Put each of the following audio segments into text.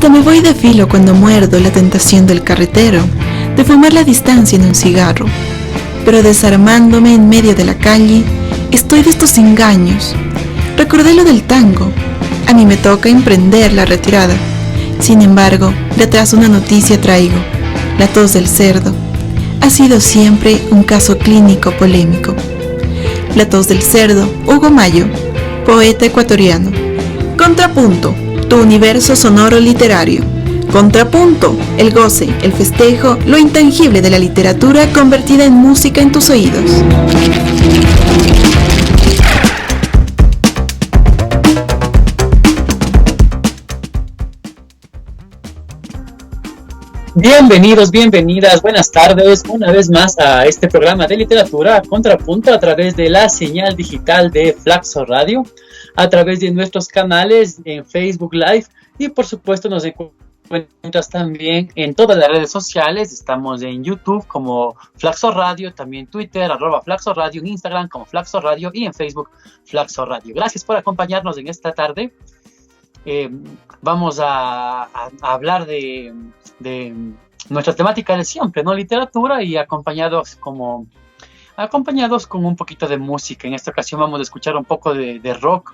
Hasta me voy de filo cuando muerdo la tentación del carretero, de fumar la distancia en un cigarro. Pero desarmándome en medio de la calle, estoy de estos engaños. Recordé lo del tango. A mí me toca emprender la retirada. Sin embargo, detrás una noticia traigo. La tos del cerdo. Ha sido siempre un caso clínico polémico. La tos del cerdo, Hugo Mayo, poeta ecuatoriano. Contrapunto, tu universo sonoro literario. Contrapunto, el goce, el festejo, lo intangible de la literatura convertida en música en tus oídos. Bienvenidos, bienvenidas, buenas tardes, una vez más a este programa de literatura Contrapunto a través de la señal digital de Flaxo Radio, a través de nuestros canales en Facebook Live y por supuesto nos encuentras también en todas las redes sociales. Estamos en YouTube como Flaxo Radio, también Twitter @Flaxo Radio, en Instagram como Flaxo Radio y en Facebook Flaxo Radio. Gracias por acompañarnos en esta tarde. Vamos a hablar de nuestra temática de siempre, ¿no? Literatura, y acompañados con un poquito de música. En esta ocasión vamos a escuchar un poco de rock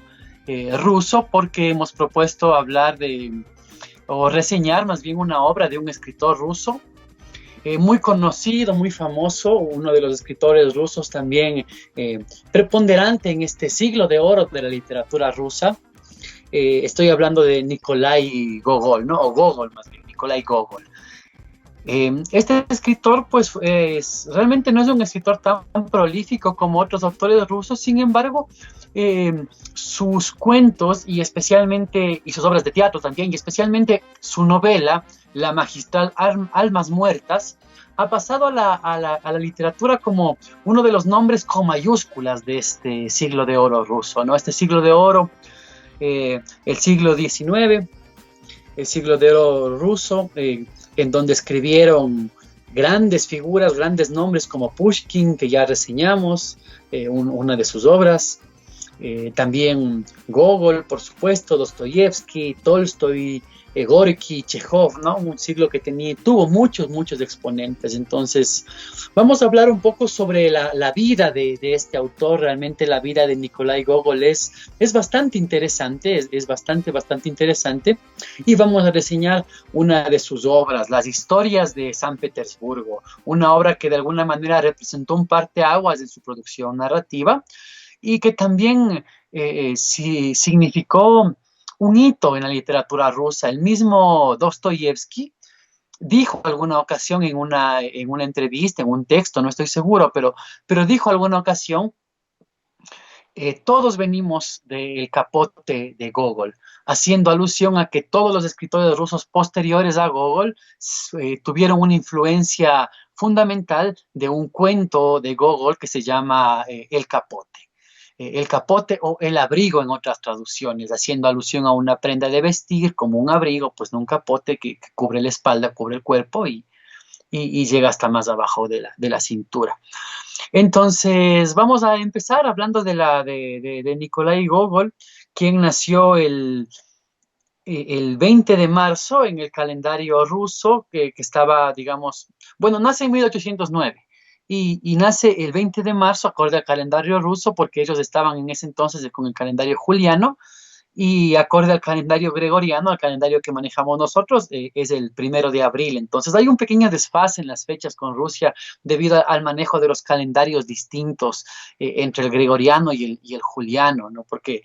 ruso, porque hemos propuesto hablar o reseñar más bien una obra de un escritor ruso muy conocido, muy famoso, uno de los escritores rusos también preponderante en este siglo de oro de la literatura rusa. Estoy hablando de Nikolai Gogol, ¿no? O Gogol más bien, Nikolai Gogol. Este escritor, pues, realmente no es un escritor tan prolífico como otros autores rusos. Sin embargo, sus cuentos y sus obras de teatro también, y especialmente su novela, la magistral Almas Muertas, ha pasado a la literatura como uno de los nombres con mayúsculas de este siglo de oro ruso, ¿no? Este siglo de oro, el siglo XIX, el siglo de oro ruso, en donde escribieron grandes figuras, grandes nombres como Pushkin, que ya reseñamos, una de sus obras, también Gogol, por supuesto, Dostoyevsky, Tolstoy, Gorky, Chekhov, ¿no? Un siglo que tuvo muchos exponentes. Entonces, vamos a hablar un poco sobre la vida de este autor. Realmente la vida de Nikolai Gogol es bastante interesante, es bastante interesante, y vamos a reseñar una de sus obras, Las historias de San Petersburgo, una obra que de alguna manera representó un parteaguas en su producción narrativa y que también significó un hito en la literatura rusa. El mismo Dostoyevsky dijo alguna ocasión en una entrevista, en un texto, no estoy seguro, pero dijo alguna ocasión, todos venimos del capote de Gogol, haciendo alusión a que todos los escritores rusos posteriores a Gogol tuvieron una influencia fundamental de un cuento de Gogol que se llama El Capote. El capote o el abrigo en otras traducciones, haciendo alusión a una prenda de vestir como un abrigo, pues no un capote que cubre la espalda, cubre el cuerpo y llega hasta más abajo de la cintura. Entonces, vamos a empezar hablando de Nikolai Gogol, quien nació el 20 de marzo en el calendario ruso, que estaba, digamos, nace en 1809. Y nace el 20 de marzo, acorde al calendario ruso, porque ellos estaban en ese entonces con el calendario juliano, y acorde al calendario gregoriano, al calendario que manejamos nosotros, es el 1 de abril. Entonces hay un pequeño desfase en las fechas con Rusia debido al manejo de los calendarios distintos entre el gregoriano y el juliano, ¿no? Porque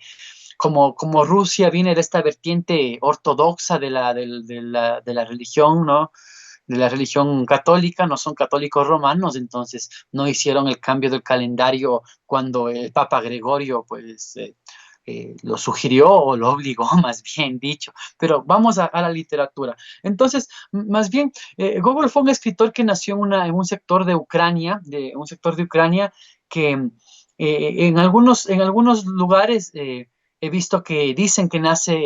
como Rusia viene de esta vertiente ortodoxa de la religión, ¿no? De la religión católica, no son católicos romanos, entonces no hicieron el cambio del calendario cuando el Papa Gregorio, pues, lo sugirió o lo obligó, más bien dicho. Pero vamos a la literatura. Entonces, más bien, Gogol fue un escritor que nació en un sector de Ucrania, que en algunos lugares he visto que dicen que nace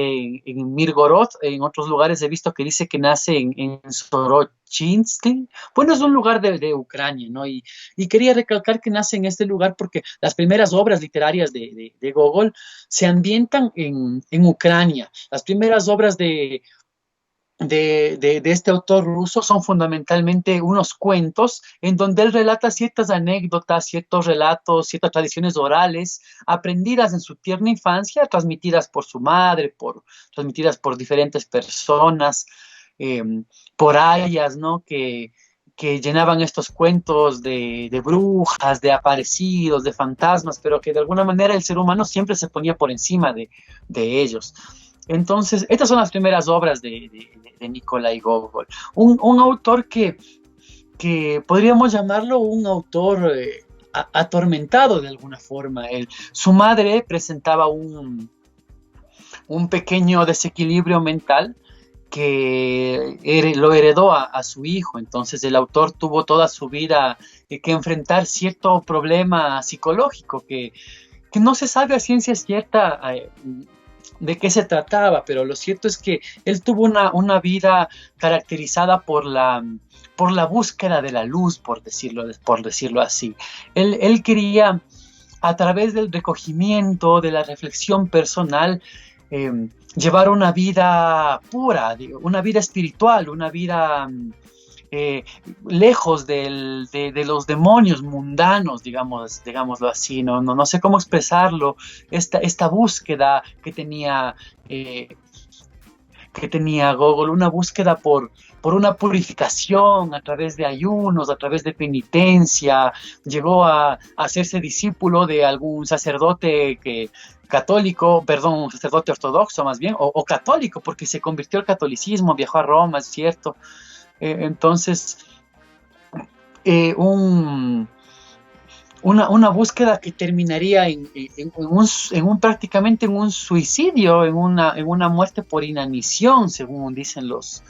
en Mirgorod, en otros lugares he visto que dice que nace en Sorochinsky. Bueno, es un lugar de Ucrania, ¿no? Y quería recalcar que nace en este lugar porque las primeras obras literarias de Gogol se ambientan en Ucrania. Las primeras obras de de este autor ruso son fundamentalmente unos cuentos en donde él relata ciertas anécdotas, ciertos relatos, ciertas tradiciones orales aprendidas en su tierna infancia, transmitidas por su madre, transmitidas por diferentes personas, eh, por ayas, ¿no? Que llenaban estos cuentos de brujas, de aparecidos, de fantasmas, pero que de alguna manera el ser humano siempre se ponía por encima de ellos. Entonces, estas son las primeras obras de Nikolai Gogol. Un autor que podríamos llamarlo un autor atormentado de alguna forma. Su madre presentaba un pequeño desequilibrio mental que lo heredó a su hijo. Entonces el autor tuvo toda su vida que enfrentar cierto problema psicológico que no se sabe a ciencia cierta de qué se trataba, pero lo cierto es que él tuvo una vida caracterizada por la búsqueda de la luz, por decirlo así. Él quería, a través del recogimiento, de la reflexión personal, llevar una vida pura, una vida espiritual, una vida lejos de los demonios mundanos, digámoslo así, no sé cómo expresarlo, esta búsqueda que tenía Gogol, una búsqueda por una purificación a través de ayunos, a través de penitencia. Llegó a hacerse discípulo de algún sacerdote sacerdote ortodoxo más bien, o católico, porque se convirtió al catolicismo, viajó a Roma, es cierto. Entonces, una búsqueda que terminaría prácticamente en un suicidio, en una muerte por inanición, según dicen los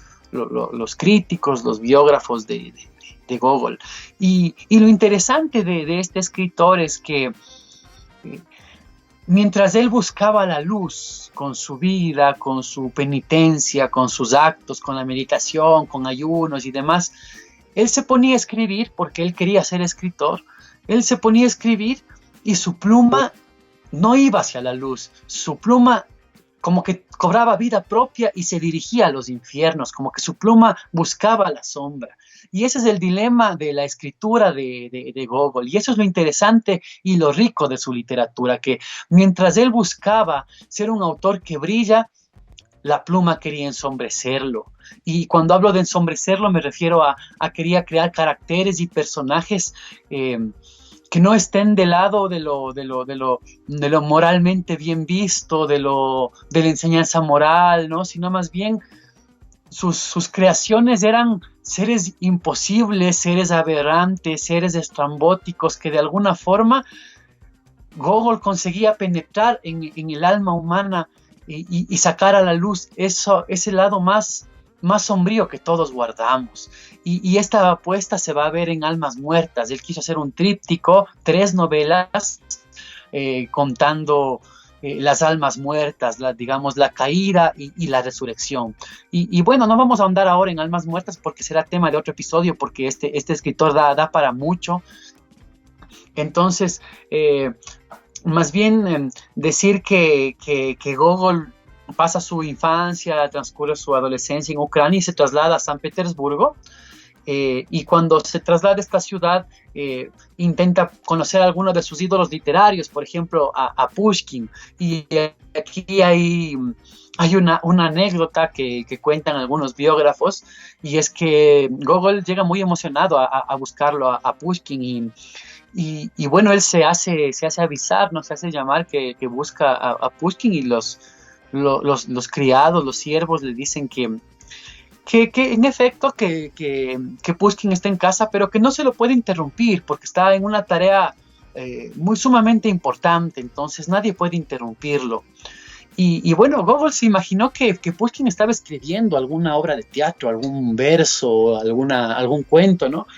críticos, los biógrafos de Gogol. Y lo interesante de este escritor es que mientras él buscaba la luz con su vida, con su penitencia, con sus actos, con la meditación, con ayunos y demás, él se ponía a escribir porque él quería ser escritor. Él se ponía a escribir y su pluma no iba hacia la luz. Su pluma como que cobraba vida propia y se dirigía a los infiernos, como que su pluma buscaba la sombra. Y ese es el dilema de la escritura de Gogol. Y eso es lo interesante y lo rico de su literatura, que mientras él buscaba ser un autor que brilla, la pluma quería ensombrecerlo. Y cuando hablo de ensombrecerlo me refiero a quería crear caracteres y personajes que no estén del lado de lo moralmente bien visto, de la enseñanza moral, ¿no? Sino más bien sus creaciones eran seres imposibles, seres aberrantes, seres estrambóticos que de alguna forma Gogol conseguía penetrar en el alma humana y sacar a la luz ese lado más sombrío que todos guardamos. Y esta apuesta se va a ver en Almas Muertas. Él quiso hacer un tríptico, 3 novelas, contando las almas muertas, la caída y la resurrección. Y bueno, no vamos a ahondar ahora en Almas Muertas porque será tema de otro episodio, porque este escritor da para mucho. Entonces, más bien decir que Gogol pasa su infancia, transcurre su adolescencia en Ucrania y se traslada a San Petersburgo. Y cuando se traslada a esta ciudad, intenta conocer a algunos de sus ídolos literarios, por ejemplo, a Pushkin. Y aquí hay una anécdota que cuentan algunos biógrafos, y es que Gogol llega muy emocionado a buscarlo a Pushkin, y bueno, él se hace avisar, ¿no? Se hace llamar que busca a Pushkin, y los criados, los siervos le dicen que en efecto que Pushkin está en casa, pero que no se lo puede interrumpir porque está en una tarea muy sumamente importante, entonces nadie puede interrumpirlo. Y bueno, Gogol se imaginó que Pushkin estaba escribiendo alguna obra de teatro, algún verso, algún cuento, ¿no?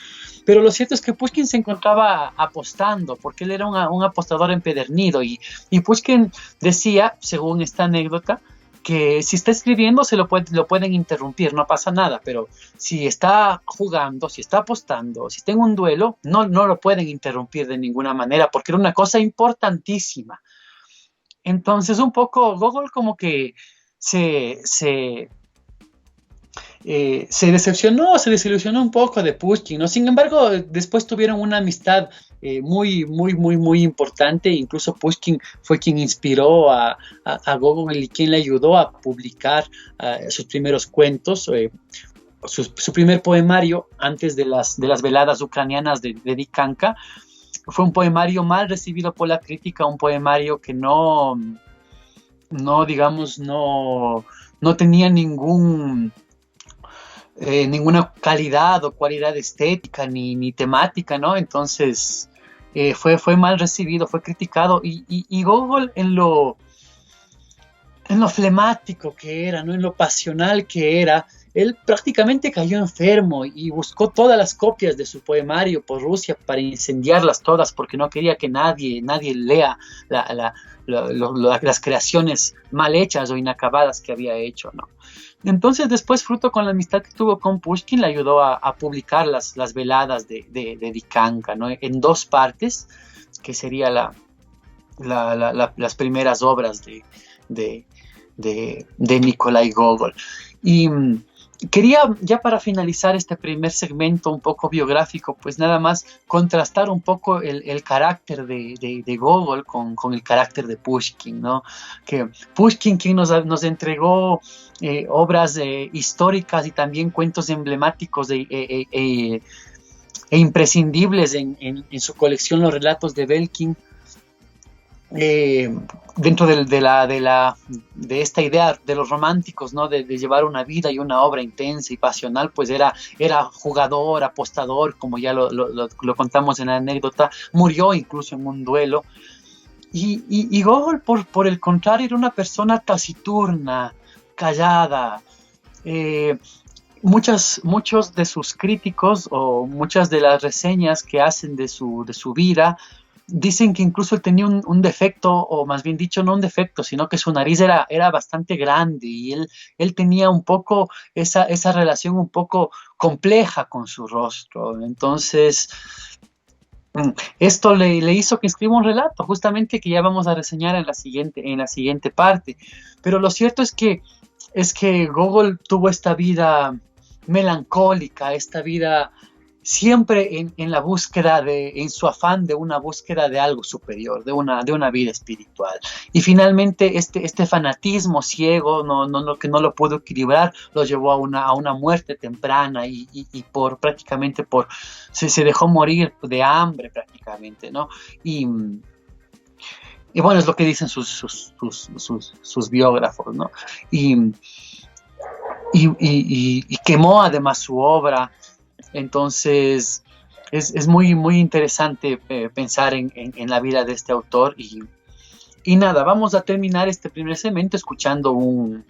Pero lo cierto es que Pushkin se encontraba apostando, porque él era un apostador empedernido, y Pushkin decía, según esta anécdota, que si está escribiendo lo pueden interrumpir, no pasa nada, pero si está jugando, si está apostando, si está en un duelo, no lo pueden interrumpir de ninguna manera, porque era una cosa importantísima. Entonces un poco Gogol como que se se desilusionó un poco de Pushkin, ¿no? Sin embargo, después tuvieron una amistad muy importante. Incluso Pushkin fue quien inspiró a Gogol y quien le ayudó a publicar sus primeros cuentos. Su primer poemario, antes de las veladas ucranianas de Dikanka, fue un poemario mal recibido por la crítica, un poemario que digamos, no tenía ninguna calidad o cualidad estética ni temática, ¿no? Entonces fue mal recibido, fue criticado, y Gogol en lo flemático que era, ¿no? En lo pasional que era, él prácticamente cayó enfermo y buscó todas las copias de su poemario por Rusia para incendiarlas todas, porque no quería que nadie lea las creaciones mal hechas o inacabadas que había hecho, ¿no? Entonces, después, fruto con la amistad que tuvo con Pushkin, le ayudó a publicar las veladas de Dikanka, ¿no? En 2 partes, que sería las primeras obras de Nikolai Gogol. Y quería, ya para finalizar este primer segmento un poco biográfico, pues nada más contrastar un poco el carácter de Gogol con el carácter de Pushkin, ¿no? Que Pushkin, quien nos entregó obras históricas y también cuentos emblemáticos e imprescindibles en su colección Los relatos de Belkin, dentro de esta idea de los románticos, ¿no? De llevar una vida y una obra intensa y pasional, pues era jugador, apostador, como ya lo contamos en la anécdota, murió incluso en un duelo. Y Gogol, por el contrario, era una persona taciturna, callada. Muchos de sus críticos o muchas de las reseñas que hacen de su vida dicen que incluso él tenía un defecto, o más bien dicho, no un defecto, sino que su nariz era bastante grande, y él tenía un poco esa relación un poco compleja con su rostro. Entonces, esto le hizo que escriba un relato, justamente, que ya vamos a reseñar en la siguiente parte. Pero lo cierto es que Gogol tuvo esta vida melancólica, esta vida siempre en la búsqueda en su afán de una búsqueda de algo superior, de una vida espiritual. Y finalmente este fanatismo ciego, que no lo pudo equilibrar, lo llevó a una muerte temprana, y prácticamente se dejó morir de hambre prácticamente, ¿no? Y bueno, es lo que dicen sus biógrafos, ¿no? Y quemó además su obra. Entonces es muy interesante pensar en la vida de este autor, y nada, vamos a terminar este primer segmento escuchando un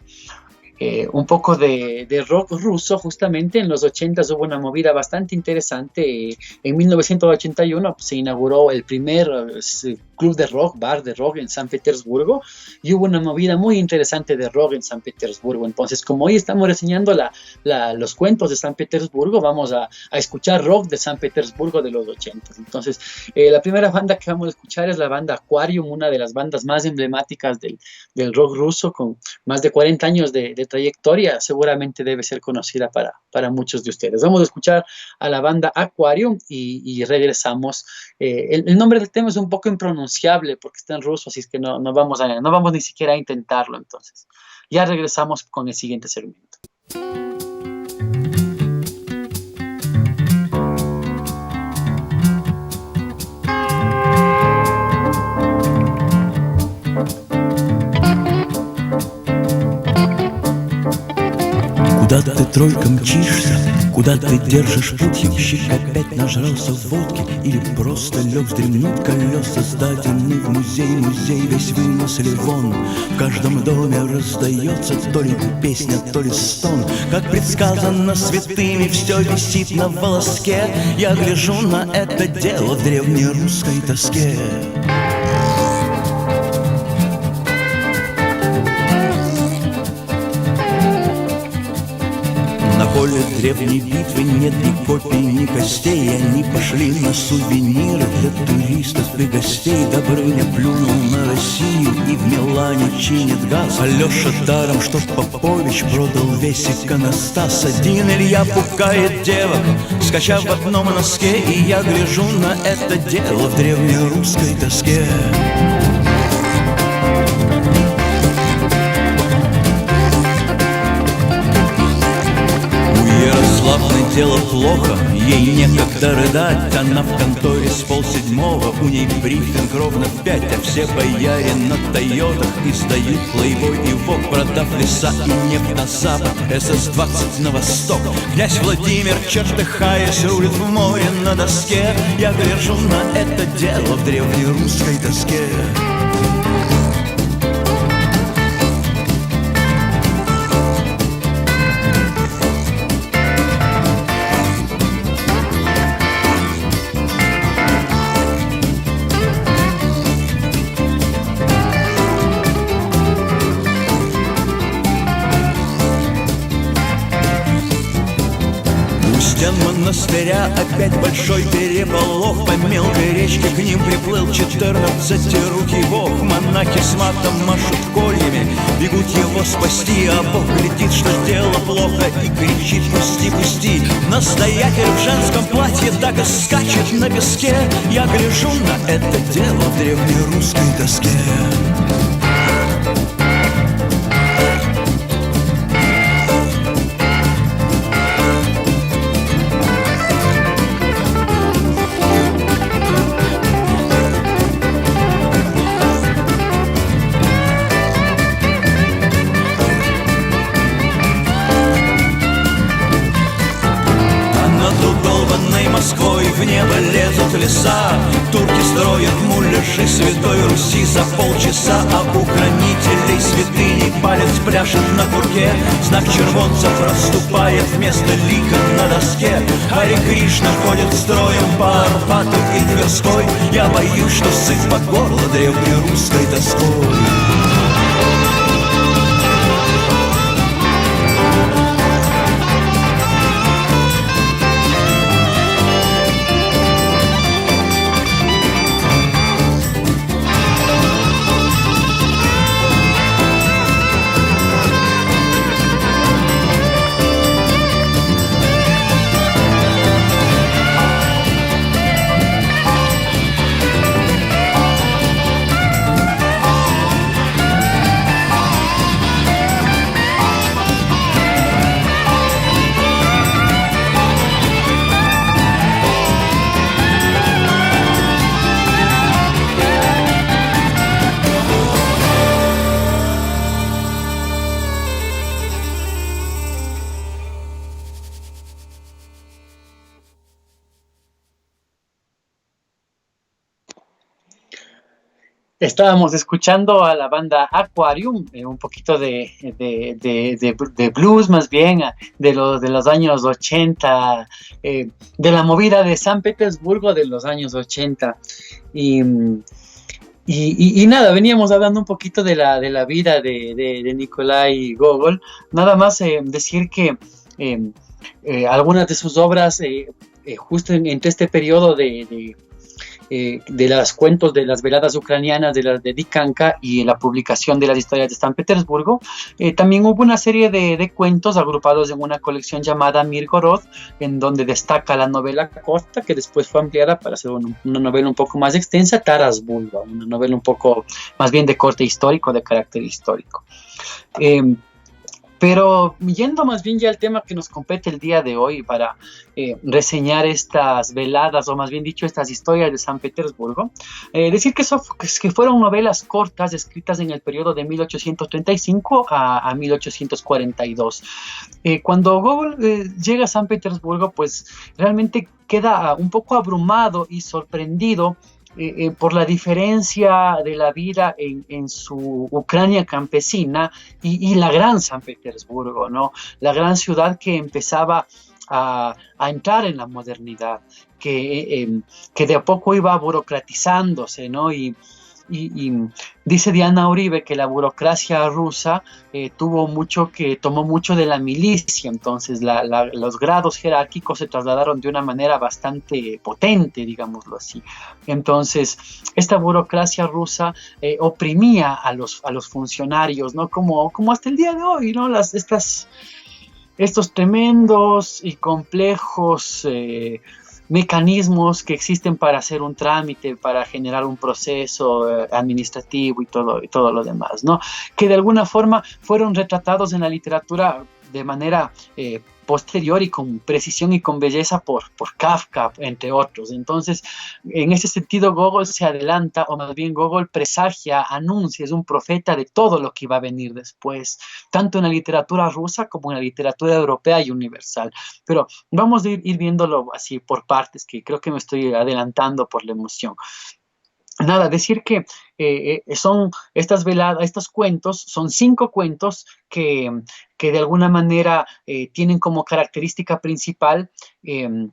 poco de rock ruso. Justamente en los 80 hubo una movida bastante interesante. En 1981 se inauguró el primer club de rock, bar de rock en San Petersburgo, y hubo una movida muy interesante de rock en San Petersburgo. Entonces, como hoy estamos reseñando los cuentos de San Petersburgo, vamos a escuchar rock de San Petersburgo de los 80. Entonces, la primera banda que vamos a escuchar es la banda Aquarium, una de las bandas más emblemáticas del rock ruso, con más de 40 años de trayectoria. Seguramente debe ser conocida para muchos de ustedes. Vamos a escuchar a la banda Aquarium y regresamos. El nombre del tema es un poco impronunciable porque está en ruso, así es que no vamos ni siquiera a intentarlo. Entonces, ya regresamos con el siguiente segmento. Куда ты, тройка, мчишься? Куда ты держишь путь? Ямщик опять нажрался водки или просто лег вздремнуть? Колеса сдадены в музей весь вынесли вон. В каждом доме раздается то ли песня, то ли стон. Как предсказано святыми, все висит на волоске. Я гляжу на это дело в древнерусской тоске. поле древней битвы нет ни копий, ни костей. И они пошли на сувениры для туристов и гостей. Добрыня плюнул на Россию и в Милане чинит газ. Алеша даром, что Попович продал весь иконостас. Один Илья пукает девок, скачав в одном носке. И я гляжу на это дело в древнерусской тоске. Ярославной дело плохо, ей некогда рыдать. Она в конторе с 6:30, у ней брифинг ровно в 5. А все бояре на Тойотах издают Плейбой и Вог. Продав леса и нефть на запад, СС-20 на восток. Князь Владимир, чертыхаясь, рулит в море на доске. Я гляжу на это дело в древнерусской тоске. Монастыря опять большой переполох. По мелкой речке к ним приплыл 14-рукий бог. Монахи с матом машут кольями, бегут его спасти. А бог глядит, что дело плохо, и кричит: пусти, пусти. Настоятель в женском платье так и скачет на песке. Я гляжу на это дело в древнерусской тоске. В небо лезут леса, турки строят муляжи Святой Руси за полчаса. А у хранителей святыни палец пляшет на курке. Знак червонцев расступает вместо лика на доске. Харе Кришна ходит строем по Арбату и Тверской. Я боюсь, что сыт по горло древнерусской тоской. Estábamos escuchando a la banda Aquarium, un poquito de blues más bien, de los años 80, de la movida de San Petersburgo de los años 80. Y nada, veníamos hablando un poquito de la vida de Nikolai Gogol. Nada más decir que algunas de sus obras, justo entre este periodo de los cuentos de las veladas ucranianas de Dikanka y la publicación de las historias de San Petersburgo, también hubo una serie de cuentos agrupados en una colección llamada Mirgorod, en donde destaca la novela corta, que después fue ampliada para hacer una novela un poco más extensa, Taras Bulba, una novela un poco más bien de corte histórico, de carácter histórico. Pero yendo más bien ya al tema que nos compete el día de hoy para reseñar estas veladas, o más bien dicho, estas historias de San Petersburgo, decir que fueron novelas cortas escritas en el periodo de 1835 a 1842. Cuando Gogol llega a San Petersburgo, pues realmente queda un poco abrumado y sorprendido por la diferencia de la vida en su Ucrania campesina y la gran San Petersburgo, ¿no? La gran ciudad que empezaba a entrar en la modernidad, que de a poco iba burocratizándose, ¿no? Y Y dice Diana Uribe que la burocracia rusa tomó mucho de la milicia, entonces los grados jerárquicos se trasladaron de una manera bastante potente, digámoslo así. Entonces, esta burocracia rusa oprimía a los funcionarios, ¿no? Como hasta el día de hoy, ¿no? Estos tremendos y complejos mecanismos que existen para hacer un trámite, para generar un proceso administrativo y todo lo demás, ¿no? Que de alguna forma fueron retratados en la literatura de manera posterior y con precisión y con belleza por Kafka, entre otros. Entonces, en ese sentido, Gogol se adelanta, o más bien Gogol presagia, anuncia, es un profeta de todo lo que iba a venir después, tanto en la literatura rusa como en la literatura europea y universal. Pero vamos a ir viéndolo así por partes, que creo que me estoy adelantando por la emoción. Nada, decir que son estos cuentos, son 5 cuentos que de alguna manera tienen como característica principal el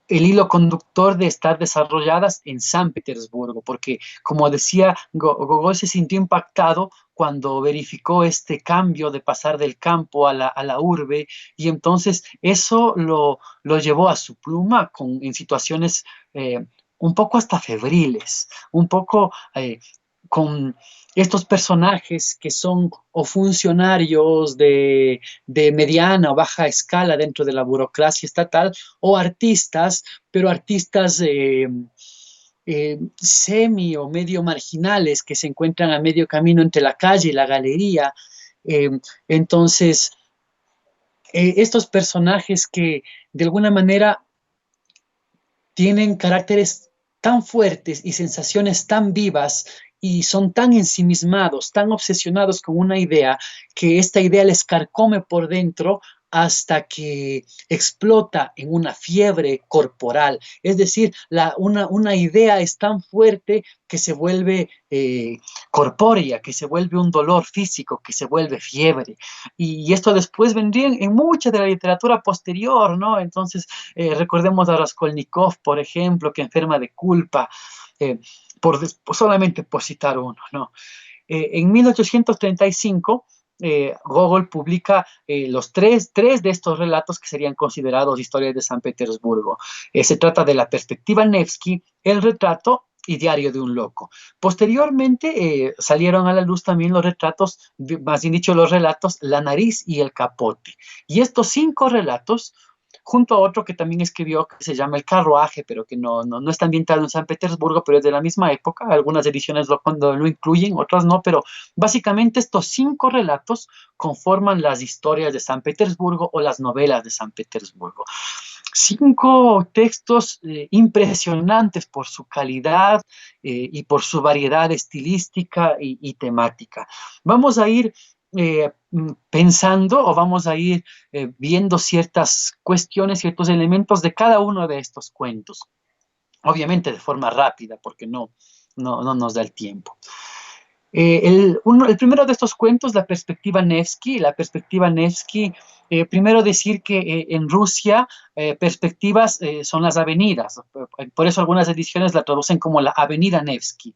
hilo conductor de estar desarrolladas en San Petersburgo, porque como decía, Gogol se sintió impactado cuando verificó este cambio de pasar del campo a la urbe, y entonces eso lo llevó a su pluma en situaciones un poco hasta febriles, un poco con estos personajes que son o funcionarios de mediana o baja escala dentro de la burocracia estatal, o artistas, pero artistas semi o medio marginales que se encuentran a medio camino entre la calle y la galería. Entonces, estos personajes que de alguna manera tienen caracteres tan fuertes y sensaciones tan vivas y son tan ensimismados, tan obsesionados con una idea, que esta idea les carcome por dentro hasta que explota en una fiebre corporal. Es decir, una idea es tan fuerte que se vuelve corpórea, que se vuelve un dolor físico, que se vuelve fiebre. Y esto después vendría en mucha de la literatura posterior, ¿no? Entonces, recordemos a Raskolnikov, por ejemplo, que enferma de culpa, solamente por citar uno, ¿no? En 1835, Gogol publica los tres de estos relatos que serían considerados historias de San Petersburgo. Se trata de La perspectiva Nevsky, El retrato y Diario de un loco. Posteriormente salieron a la luz también los retratos, más bien dicho, los relatos La nariz y el capote. Y estos 5 relatos, junto a otro que también escribió, que se llama El carruaje, pero que no está ambientado en San Petersburgo, pero es de la misma época. Algunas ediciones cuando lo incluyen, otras no, pero básicamente estos 5 relatos conforman las historias de San Petersburgo o las novelas de San Petersburgo. 5 textos impresionantes por su calidad y por su variedad estilística y temática. Vamos a ir pensando, o vamos a ir viendo ciertas cuestiones, ciertos elementos de cada uno de estos cuentos. Obviamente de forma rápida, porque no nos da el tiempo. El primero de estos cuentos, La perspectiva Nevsky. La perspectiva Nevsky, primero decir que en Rusia perspectivas son las avenidas, por eso algunas ediciones la traducen como la avenida Nevsky,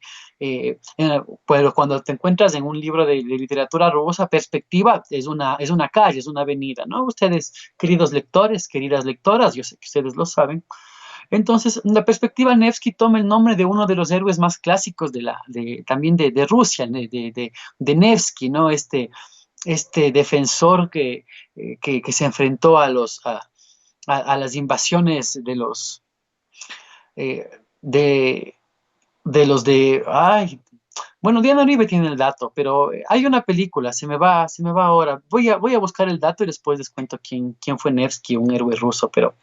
pero cuando te encuentras en un libro de literatura rusa, perspectiva es una calle, es una avenida, ¿no? Ustedes, queridos lectores, queridas lectoras, yo sé que ustedes lo saben. Entonces, la perspectiva Nevsky toma el nombre de uno de los héroes más clásicos también de Rusia, de Nevsky, ¿no? Este defensor que se enfrentó a las invasiones bueno, Diana Uribe tiene el dato, pero hay una película, se me va ahora. Voy a buscar el dato y después les cuento quién fue Nevsky, un héroe ruso, pero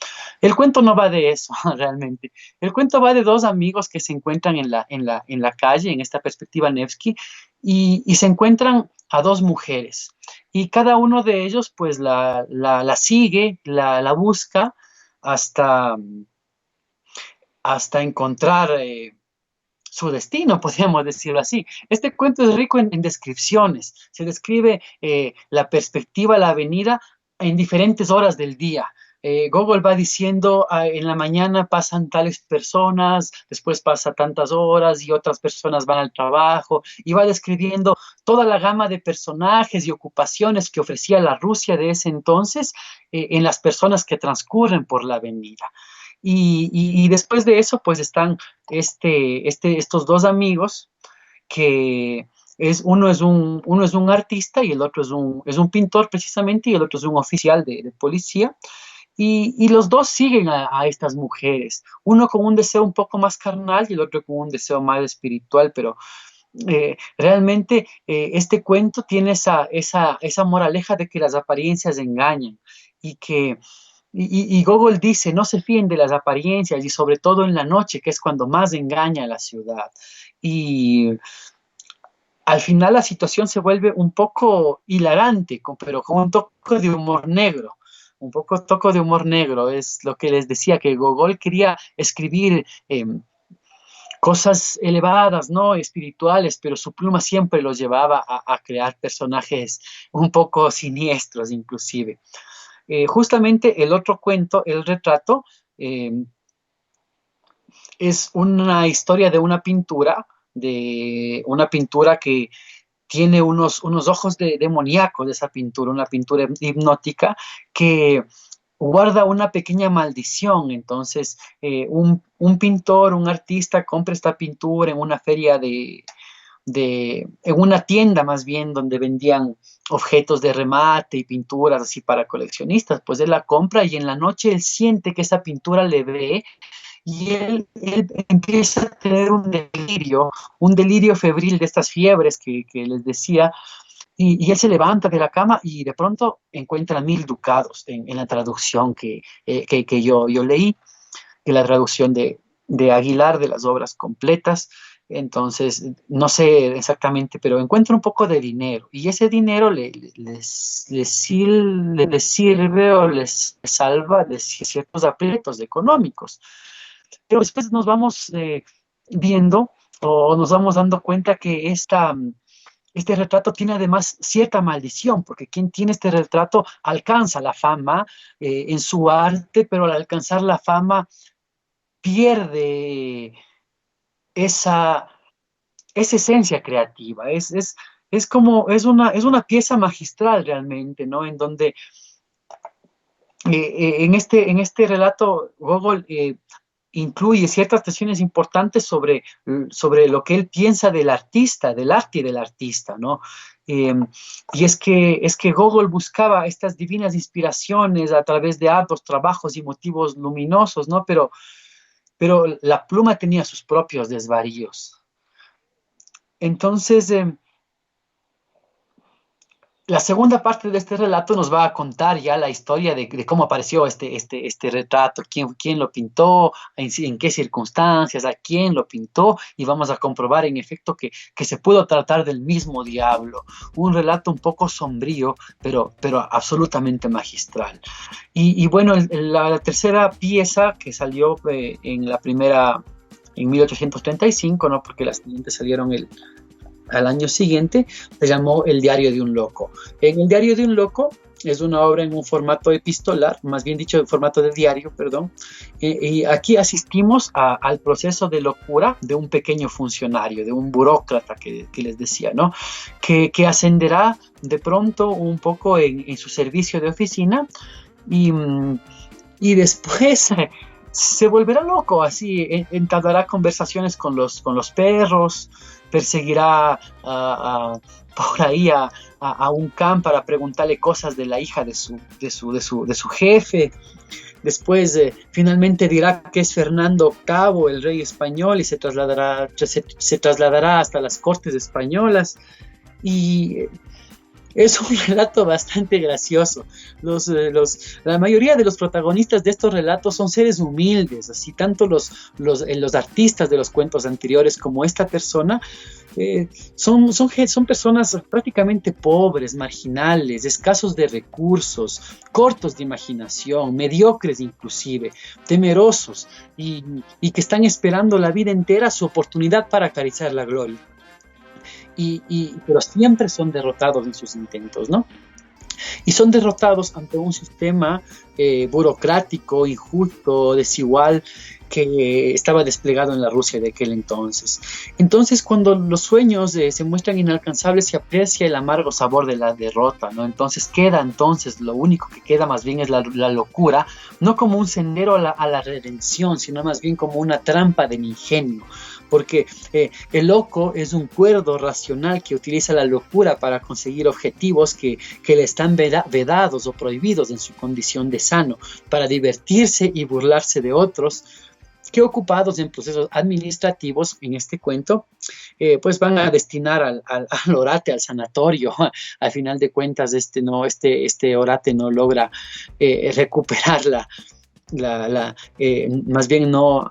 el cuento no va de eso, realmente. El cuento va de 2 amigos que se encuentran en la calle, en esta perspectiva Nevsky, y se encuentran a 2 mujeres. Y cada uno de ellos, pues, la sigue, la busca hasta encontrar su destino, podríamos decirlo así. Este cuento es rico en descripciones. Se describe la perspectiva, la avenida en diferentes horas del día. Gogol va diciendo, en la mañana pasan tales personas, después pasa tantas horas y otras personas van al trabajo, y va describiendo toda la gama de personajes y ocupaciones que ofrecía la Rusia de ese entonces en las personas que transcurren por la avenida. Y después de eso, pues están estos dos amigos que uno es un artista y el otro es un pintor precisamente y el otro es un oficial de policía. Y los dos siguen a estas mujeres, uno con un deseo un poco más carnal y el otro con un deseo más espiritual, pero realmente este cuento tiene esa moraleja de que las apariencias engañan y que y Gogol dice, no se fíen de las apariencias y sobre todo en la noche, que es cuando más engaña a la ciudad. Y al final la situación se vuelve un poco hilarante, pero con un toque de humor negro. Un poco toco de humor negro, es lo que les decía, que Gogol quería escribir cosas elevadas, ¿no? Espirituales, pero su pluma siempre los llevaba a crear personajes un poco siniestros, inclusive. Justamente el otro cuento, El retrato, es una historia de una pintura que tiene unos ojos demoníacos de esa pintura, una pintura hipnótica que guarda una pequeña maldición. Entonces, un pintor, un artista compra esta pintura en una feria en una tienda más bien, donde vendían objetos de remate y pinturas así para coleccionistas. Pues él la compra y en la noche él siente que esa pintura le ve y él empieza a tener un delirio febril de estas fiebres que les decía, y él se levanta de la cama y de pronto encuentra 1.000 ducados en la traducción que yo leí, en la traducción de Aguilar de las obras completas. Entonces, no sé exactamente, pero encuentra un poco de dinero y ese dinero les sirve o les salva de ciertos aprietos económicos. Pero después nos vamos viendo o nos vamos dando cuenta que este retrato tiene además cierta maldición, porque quien tiene este retrato alcanza la fama en su arte, pero al alcanzar la fama pierde esa esencia creativa. Es una pieza magistral realmente, ¿no? En donde en este relato Gogol incluye ciertas tensiones importantes sobre lo que él piensa del artista, del arte y del artista, ¿no? Y es que Gogol buscaba estas divinas inspiraciones a través de ardos, trabajos y motivos luminosos, ¿no? Pero la pluma tenía sus propios desvaríos. Entonces, la segunda parte de este relato nos va a contar ya la historia de cómo apareció este retrato, quién lo pintó, en qué circunstancias, a quién lo pintó, y vamos a comprobar en efecto que se pudo tratar del mismo diablo. Un relato un poco sombrío, pero absolutamente magistral. Y bueno, la tercera pieza que salió en 1835, ¿no? Porque las siguientes salieron al año siguiente, se llamó El diario de un loco. En El diario de un loco es una obra en un formato epistolar, más bien dicho, en formato de diario, perdón. Y aquí asistimos al proceso de locura de un pequeño funcionario, de un burócrata que les decía, ¿no? Que ascenderá de pronto un poco en su servicio de oficina y después se volverá loco, así entablará conversaciones con los perros, perseguirá por ahí a un can para preguntarle cosas de la hija de su jefe. Después finalmente dirá que es Fernando VIII, el rey español, y se trasladará hasta las cortes españolas. Y es un relato bastante gracioso. La mayoría de los protagonistas de estos relatos son seres humildes, así tanto los artistas de los cuentos anteriores como esta persona son personas prácticamente pobres, marginales, escasos de recursos, cortos de imaginación, mediocres inclusive, temerosos y que están esperando la vida entera su oportunidad para acariciar la gloria. Pero siempre son derrotados en sus intentos, ¿no? y son derrotados ante un sistema burocrático, injusto, desigual, que estaba desplegado en la Rusia de aquel entonces. Entonces, cuando los sueños se muestran inalcanzables, se aprecia el amargo sabor de la derrota, ¿no? Entonces lo único que queda más bien es la locura, no como un sendero a la redención, sino más bien como una trampa del ingenio, porque el loco es un cuerdo racional que utiliza la locura para conseguir objetivos que le están vedados o prohibidos en su condición de sano, para divertirse y burlarse de otros, que ocupados en procesos administrativos, en este cuento, pues van a destinar al orate, al sanatorio. Al final de cuentas, este orate no logra recuperar más bien no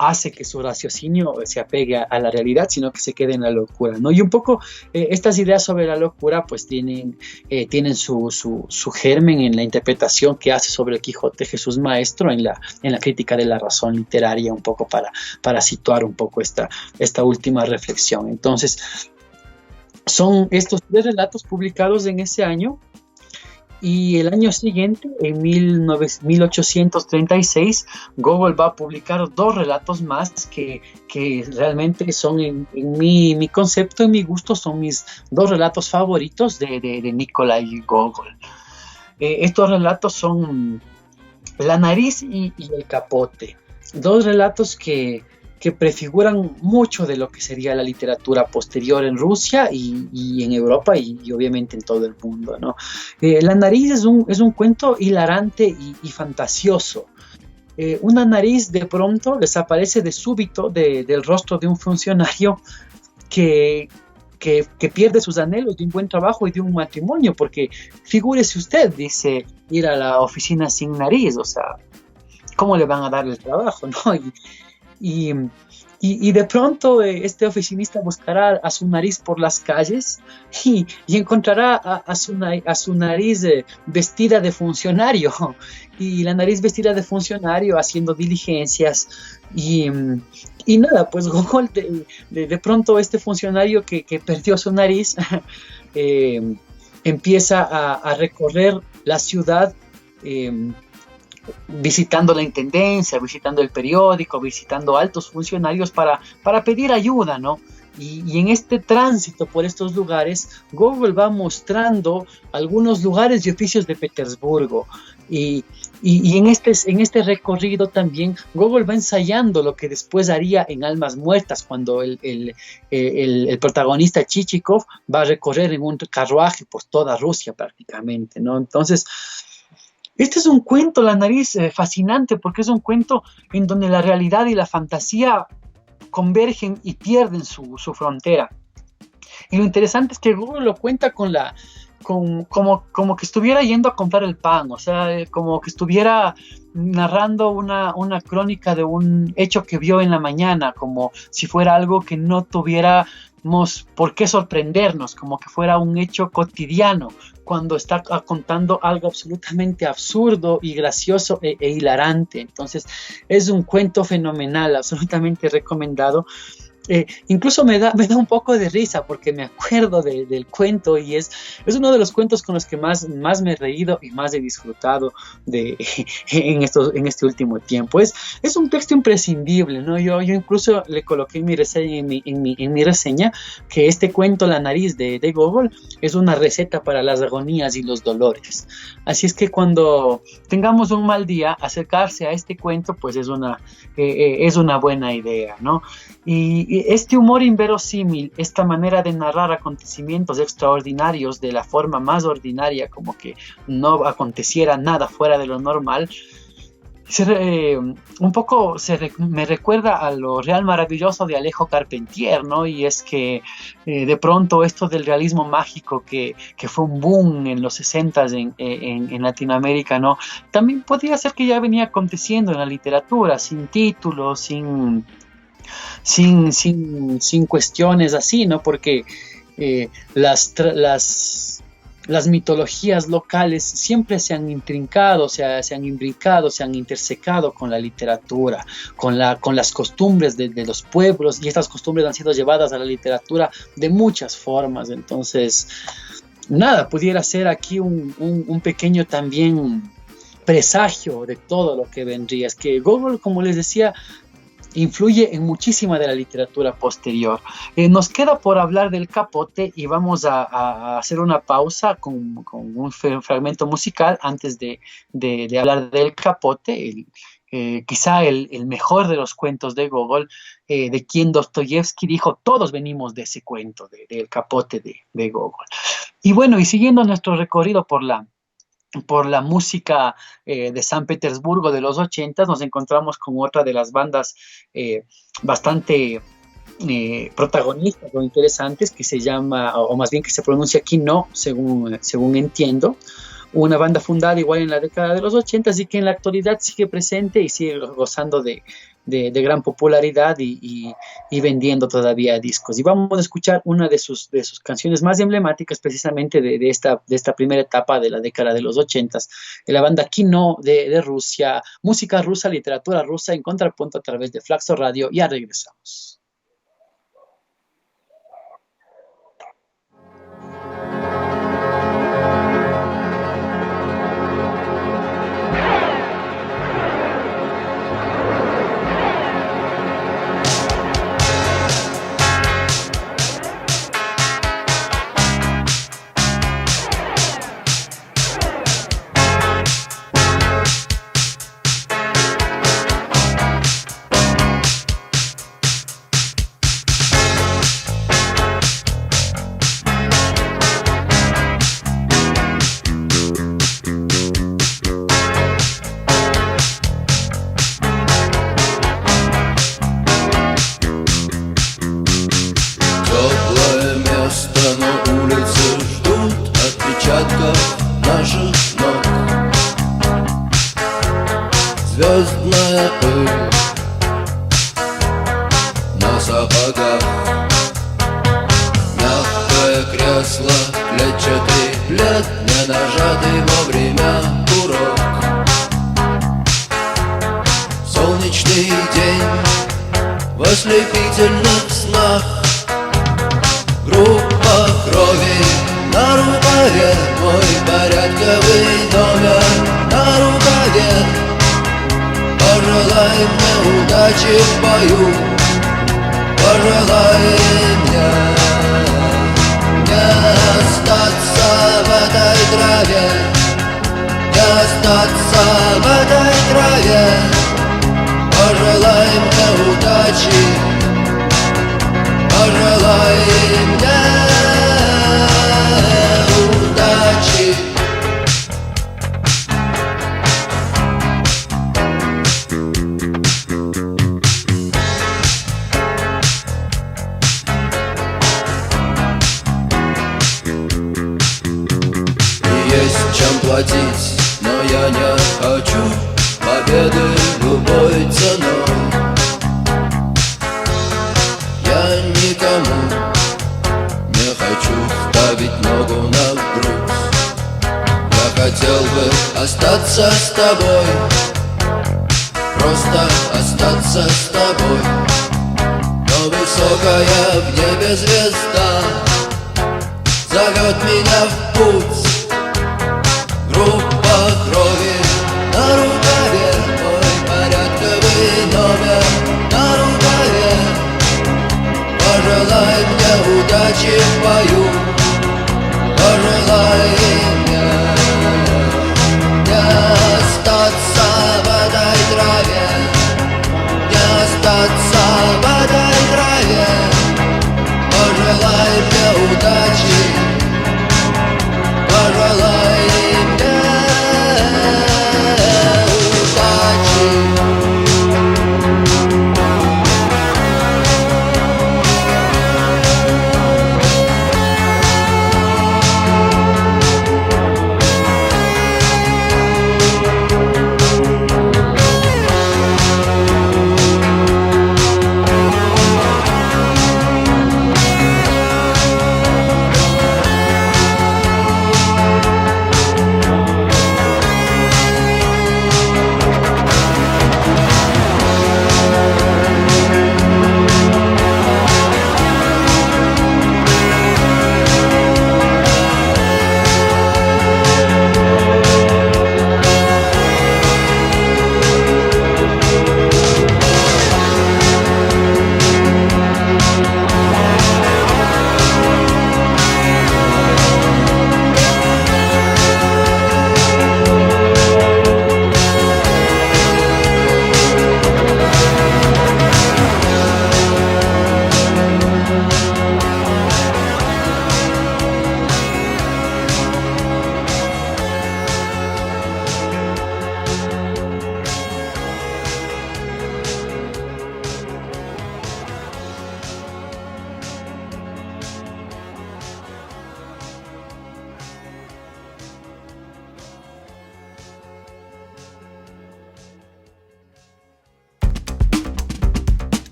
hace que su raciocinio se apegue a la realidad, sino que se quede en la locura, ¿no? Y un poco estas ideas sobre la locura pues tienen su germen en la interpretación que hace sobre el Quijote Jesús Maestro en la crítica de la razón literaria, un poco para situar un poco esta última reflexión. Entonces, son estos 3 relatos publicados en ese año. Y el año siguiente, en 1836, Gogol va a publicar 2 relatos más que realmente son, en mi concepto, en mi gusto, son mis 2 relatos favoritos de Nikolai Gogol. Estos relatos son La nariz y El capote, 2 relatos que prefiguran mucho de lo que sería la literatura posterior en Rusia y en Europa y obviamente en todo el mundo, ¿no? La nariz es un cuento hilarante y fantasioso. Una nariz de pronto desaparece de súbito del rostro de un funcionario que pierde sus anhelos de un buen trabajo y de un matrimonio, porque figúrese usted, dice, ir a la oficina sin nariz, o sea, ¿cómo le van a dar el trabajo, no? Y de pronto este oficinista buscará a su nariz por las calles y encontrará a su nariz vestida de funcionario, y la nariz vestida de funcionario haciendo diligencias y nada, pues Gogol de pronto este funcionario que perdió su nariz empieza a recorrer la ciudad, visitando la intendencia, visitando el periódico, visitando altos funcionarios para pedir ayuda, ¿no? Y en este tránsito por estos lugares, Gogol va mostrando algunos lugares y oficios de Petersburgo. Y en este recorrido también Gogol va ensayando lo que después haría en Almas Muertas, cuando el protagonista Chichikov va a recorrer en un carruaje por toda Rusia prácticamente, ¿no? Entonces, este es un cuento, La nariz, fascinante, porque es un cuento en donde la realidad y la fantasía convergen y pierden su frontera. Y lo interesante es que Gogol lo cuenta como que estuviera yendo a comprar el pan, o sea, como que estuviera narrando una crónica de un hecho que vio en la mañana, como si fuera algo que no tuviéramos por qué sorprendernos, como que fuera un hecho cotidiano, cuando está contando algo absolutamente absurdo y gracioso e hilarante. Entonces es un cuento fenomenal, absolutamente recomendado. Incluso me da un poco de risa porque me acuerdo del cuento y es uno de los cuentos con los que más me he reído y más he disfrutado en este último tiempo. Es un texto imprescindible, ¿no? Yo incluso le coloqué en mi reseña que este cuento, La nariz de Gogol, es una receta para las agonías y los dolores. Así es que cuando tengamos un mal día, acercarse a este cuento pues es una buena idea, ¿no? Y este humor inverosímil, esta manera de narrar acontecimientos extraordinarios de la forma más ordinaria, como que no aconteciera nada fuera de lo normal, un poco me recuerda a lo real maravilloso de Alejo Carpentier, ¿no? Y es que de pronto esto del realismo mágico que fue un boom en los 60s en Latinoamérica, ¿no? También podría ser que ya venía aconteciendo en la literatura, sin títulos, sin cuestiones así, ¿no? Porque las mitologías locales siempre se han intrincado, se han imbricado, se han intersecado con la literatura, con las costumbres de los pueblos, y estas costumbres han sido llevadas a la literatura de muchas formas. Entonces nada, pudiera ser aquí un pequeño también presagio de todo lo que vendría. Es que Gogol, como les decía, influye en muchísima de la literatura posterior. Nos queda por hablar del Capote y vamos a hacer una pausa con un fragmento musical antes de hablar del Capote, quizá el mejor de los cuentos de Gogol, de quien Dostoyevsky dijo, todos venimos de ese cuento, del Capote de Gogol. Y bueno, y siguiendo nuestro recorrido por la música de San Petersburgo de los 80, nos encontramos con otra de las bandas bastante protagonistas o interesantes, que se llama, o más bien que se pronuncia Kino, según entiendo, una banda fundada igual en la década de los 80 y que en la actualidad sigue presente y sigue gozando de gran popularidad y vendiendo todavía discos. Y vamos a escuchar una de sus canciones más emblemáticas precisamente de esta primera etapa de la década de los 80, de la banda Kino de Rusia, música rusa, literatura rusa en contrapunto a través de Flaxo Radio. Ya regresamos. Звездная пыль на сапогах, мягкое кресло, клетчатый плед, не нажатый вовремя курок. Солнечный день в ослепительных снах, группа крови на рукаве, мой порядковый номер на рукаве. Пожелай мне удачи в бою, пожелай мне не остаться в этой траве, не остаться в этой траве. Пожелай мне удачи, пожелай мне удачи. Чем платить, но я не хочу победы любой ценой. Я никому не хочу ставить ногу на грудь. Я хотел бы остаться с тобой, просто остаться с тобой. Но высокая в небе звезда зовет меня в путь. Группа крови на рукаве, мой порядковый номер на рукаве. Пожелай мне удачи в бою, пожелай мне не остаться в этой траве, не остаться в этой траве. Пожелай мне удачи,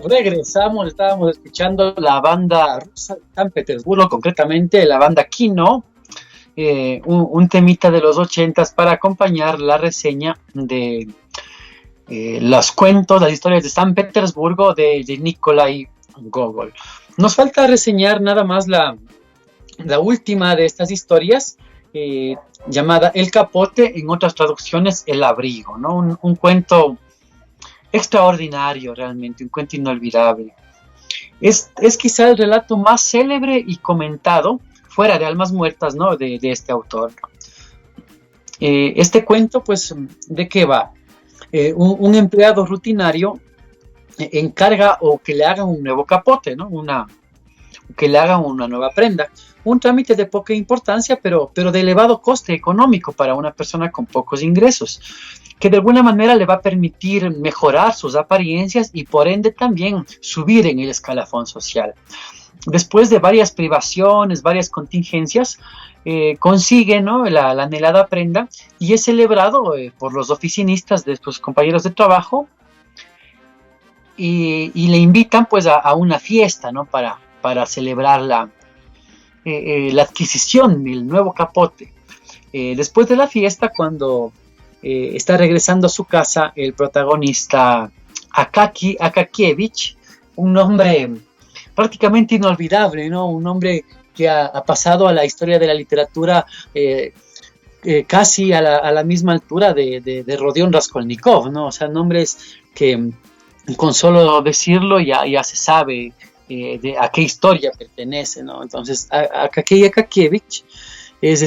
Regresamos, estábamos escuchando la banda rusa de San Petersburgo, concretamente la banda Kino, un temita de los 80s para acompañar la reseña de los cuentos, las historias de San Petersburgo de Nikolai Gogol. Nos falta reseñar nada más la última de estas historias, llamada El Capote, en otras traducciones El Abrigo, ¿no? Un cuento extraordinario realmente, un cuento inolvidable. Es quizá el relato más célebre y comentado, fuera de Almas Muertas, ¿no? de este autor. Este cuento, pues, ¿de qué va? Un empleado rutinario encarga o que le hagan un nuevo capote, ¿no? Que le hagan una nueva prenda. Un trámite de poca importancia, pero de elevado coste económico para una persona con pocos ingresos, que de alguna manera le va a permitir mejorar sus apariencias y por ende también subir en el escalafón social. Después de varias privaciones, varias contingencias, consigue, ¿no? la anhelada prenda y es celebrado por los oficinistas de sus compañeros de trabajo y le invitan pues a una fiesta, ¿no? para celebrar la adquisición del nuevo capote. Después de la fiesta, cuando está regresando a su casa, el protagonista Akaki Akakievich, un hombre prácticamente inolvidable, ¿no? Un hombre que ha pasado a la historia de la literatura casi a la misma altura de Rodion Raskolnikov, ¿no? O sea, nombres que con solo decirlo ya se sabe a qué historia pertenece, ¿no? Entonces, Akaki Akakievich es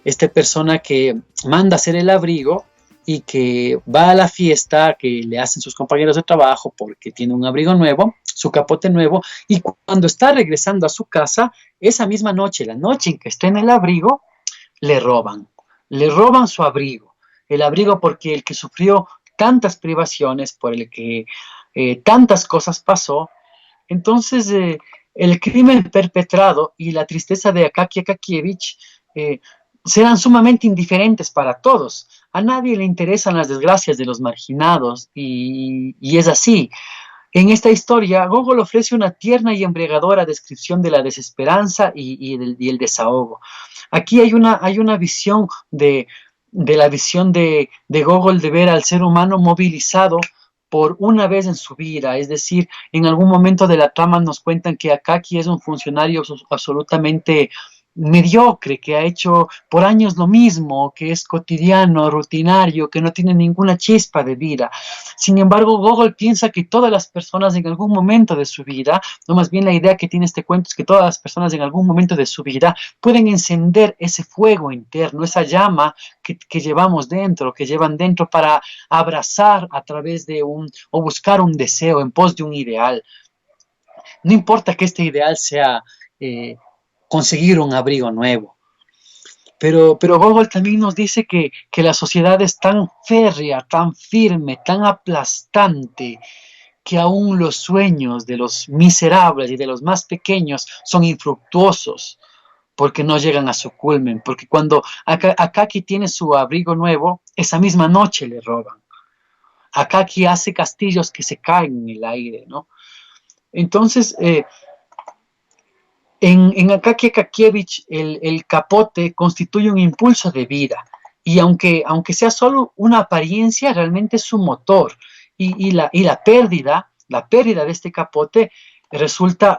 esta persona que manda hacer el abrigo y que va a la fiesta que le hacen sus compañeros de trabajo porque tiene un abrigo nuevo, su capote nuevo, y cuando está regresando a su casa, esa misma noche, la noche en que está en el abrigo, le roban su abrigo, el abrigo porque el que sufrió tantas privaciones, por el que tantas cosas pasó. Entonces, el crimen perpetrado y la tristeza de Akaki Akakievich serán sumamente indiferentes para todos. A nadie le interesan las desgracias de los marginados y es así. En esta historia, Gogol ofrece una tierna y embriagadora descripción de la desesperanza y el desahogo. Aquí hay una visión de la visión de Gogol de ver al ser humano movilizado por una vez en su vida, es decir, en algún momento de la trama nos cuentan que Akaki es un funcionario absolutamente mediocre, que ha hecho por años lo mismo, que es cotidiano, rutinario, que no tiene ninguna chispa de vida. Sin embargo, Gogol piensa que todas las personas en algún momento de su vida, no, más bien la idea que tiene este cuento es que todas las personas en algún momento de su vida pueden encender ese fuego interno, esa llama que llevamos dentro, que llevan dentro para abrazar a través de o buscar un deseo en pos de un ideal. No importa que este ideal sea conseguir un abrigo nuevo. Pero Gogol también nos dice que la sociedad es tan férrea, tan firme, tan aplastante, que aún los sueños de los miserables y de los más pequeños son infructuosos, porque no llegan a su culmen, porque cuando Akaki tiene su abrigo nuevo, esa misma noche le roban. Akaki hace castillos que se caen en el aire, ¿no? Entonces, en Akaki Akakievich, el capote constituye un impulso de vida, y aunque sea solo una apariencia, realmente es su motor, y la pérdida de este capote resulta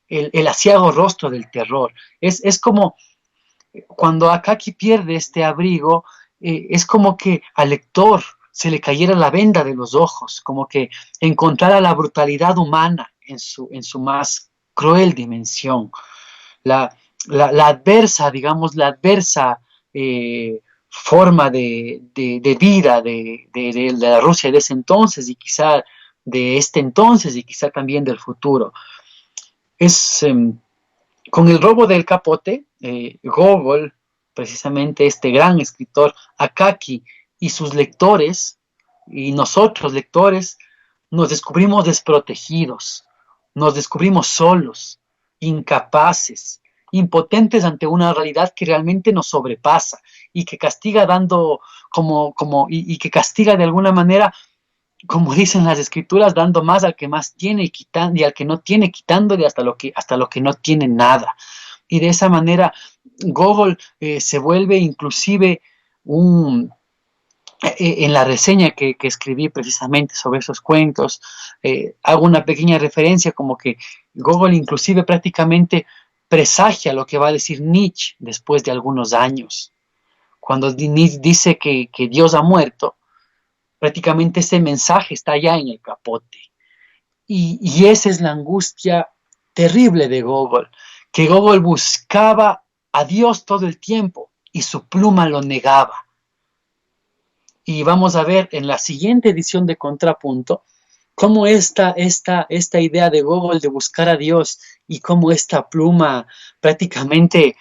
el aciago rostro del terror. Es como cuando Akaki pierde este abrigo, es como que al lector se le cayera la venda de los ojos, como que encontrara la brutalidad humana en su más cruel dimensión, la adversa, digamos, la adversa forma de vida de la Rusia de ese entonces y quizá de este entonces y quizá también del futuro. Con el robo del capote, Gogol, precisamente este gran escritor, Akaki y sus lectores, y nosotros lectores, nos descubrimos desprotegidos, nos descubrimos solos, incapaces, impotentes ante una realidad que realmente nos sobrepasa y que castiga y que castiga de alguna manera como dicen las escrituras, dando más al que más tiene y al que no tiene, quitándole hasta lo que no tiene nada. Y de esa manera Gogol se vuelve inclusive en la reseña que escribí precisamente sobre esos cuentos, hago una pequeña referencia como que Gogol inclusive prácticamente presagia lo que va a decir Nietzsche después de algunos años. Cuando Nietzsche dice que Dios ha muerto, prácticamente ese mensaje está ya en el capote. Y esa es la angustia terrible de Gogol, que Gogol buscaba a Dios todo el tiempo y su pluma lo negaba. Y vamos a ver en la siguiente edición de Contrapunto cómo esta idea de Gogol de buscar a Dios y cómo esta pluma prácticamente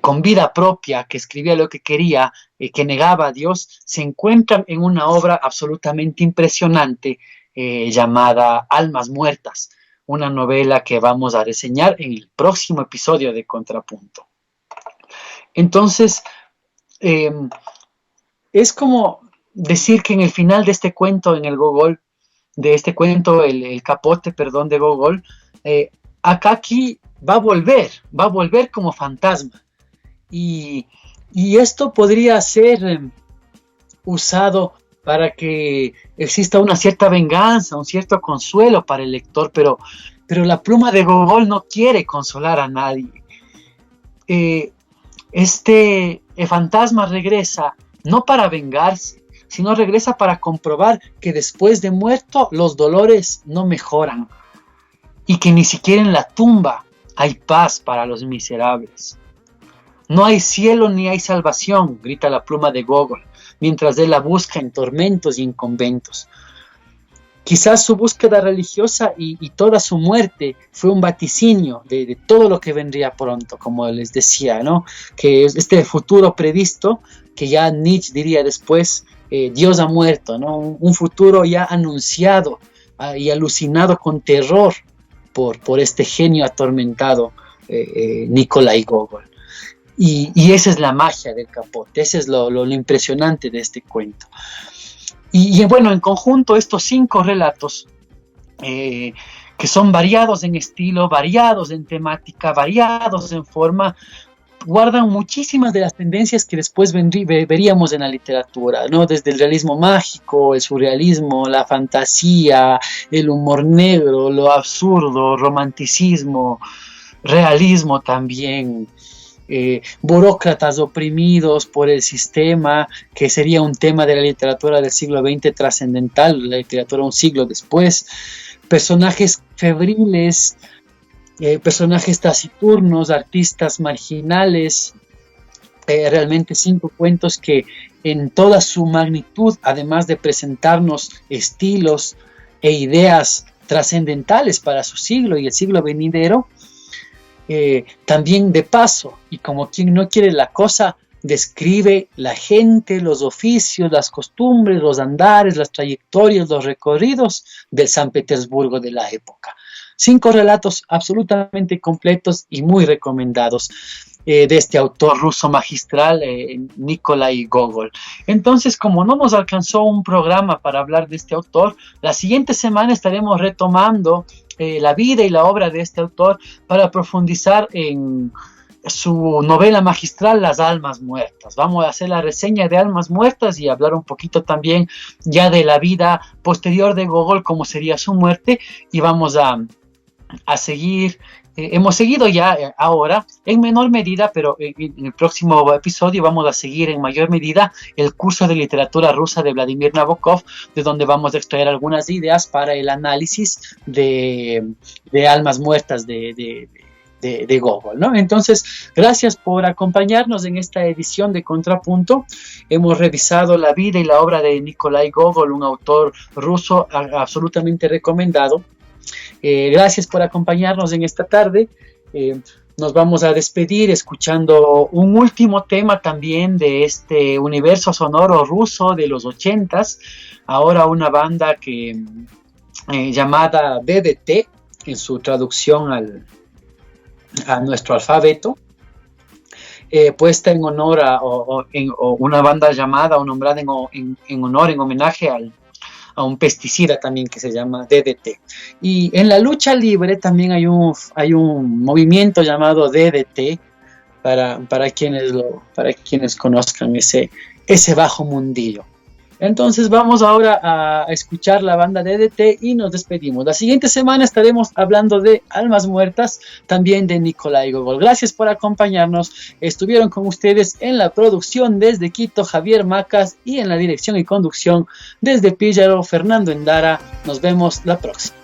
con vida propia, que escribía lo que quería, que negaba a Dios, se encuentran en una obra absolutamente impresionante llamada Almas Muertas, una novela que vamos a reseñar en el próximo episodio de Contrapunto. Entonces, es como decir que en el final de este cuento, en el Gogol, de este cuento, el capote, perdón, de Gogol, Akaki va a volver como fantasma. Y esto podría ser usado para que exista una cierta venganza, un cierto consuelo para el lector, pero la pluma de Gogol no quiere consolar a nadie. Este fantasma regresa no para vengarse, sino regresa para comprobar que después de muerto los dolores no mejoran y que ni siquiera en la tumba hay paz para los miserables. No hay cielo ni hay salvación, grita la pluma de Gogol, mientras él la busca en tormentos y en conventos. Quizás su búsqueda religiosa y toda su muerte fue un vaticinio de todo lo que vendría pronto, como les decía, ¿no? Que este futuro previsto, que ya Nietzsche diría después, Dios ha muerto, ¿no? Un futuro ya anunciado y alucinado con terror por este genio atormentado, Nikolai Gogol. Y esa es la magia del capote, ese es lo impresionante de este cuento. Y bueno, en conjunto estos 5 relatos, que son variados en estilo, variados en temática, variados en forma, guardan muchísimas de las tendencias que después veríamos en la literatura, ¿no? Desde el realismo mágico, el surrealismo, la fantasía, el humor negro, lo absurdo, romanticismo, realismo también. Burócratas oprimidos por el sistema, que sería un tema de la literatura del siglo XX trascendental, la literatura un siglo después, personajes febriles, personajes taciturnos, artistas marginales, realmente 5 cuentos que en toda su magnitud, además de presentarnos estilos e ideas trascendentales para su siglo y el siglo venidero, también de paso, y como quien no quiere la cosa, describe la gente, los oficios, las costumbres, los andares, las trayectorias, los recorridos del San Petersburgo de la época. 5 relatos absolutamente completos y muy recomendados de este autor ruso magistral, Nikolai Gogol. Entonces, como no nos alcanzó un programa para hablar de este autor, la siguiente semana estaremos retomando la vida y la obra de este autor para profundizar en su novela magistral Las Almas Muertas. Vamos a hacer la reseña de Almas Muertas y hablar un poquito también ya de la vida posterior de Gogol, cómo sería su muerte, y vamos a seguir. Hemos seguido ya ahora en menor medida, pero en el próximo episodio vamos a seguir en mayor medida el curso de literatura rusa de Vladimir Nabokov, de donde vamos a extraer algunas ideas para el análisis de Almas Muertas de Gogol, ¿no? Entonces, gracias por acompañarnos en esta edición de Contrapunto. Hemos revisado la vida y la obra de Nikolai Gogol, un autor ruso absolutamente recomendado. Gracias por acompañarnos en esta tarde. Nos vamos a despedir escuchando un último tema también de este universo sonoro ruso de los 80s. Ahora una banda llamada BBT, en su traducción a nuestro alfabeto, puesta en honor o una banda llamada o nombrada en honor, en homenaje un pesticida también que se llama DDT. Y en la lucha libre también hay un movimiento llamado DDT para quienes conozcan ese bajo mundillo. Entonces vamos ahora a escuchar la banda DDT y nos despedimos. La siguiente semana estaremos hablando de Almas Muertas, también de Nikolai Gogol. Gracias por acompañarnos. Estuvieron con ustedes en la producción desde Quito, Javier Macas, y en la dirección y conducción desde Píllaro, Fernando Endara. Nos vemos la próxima.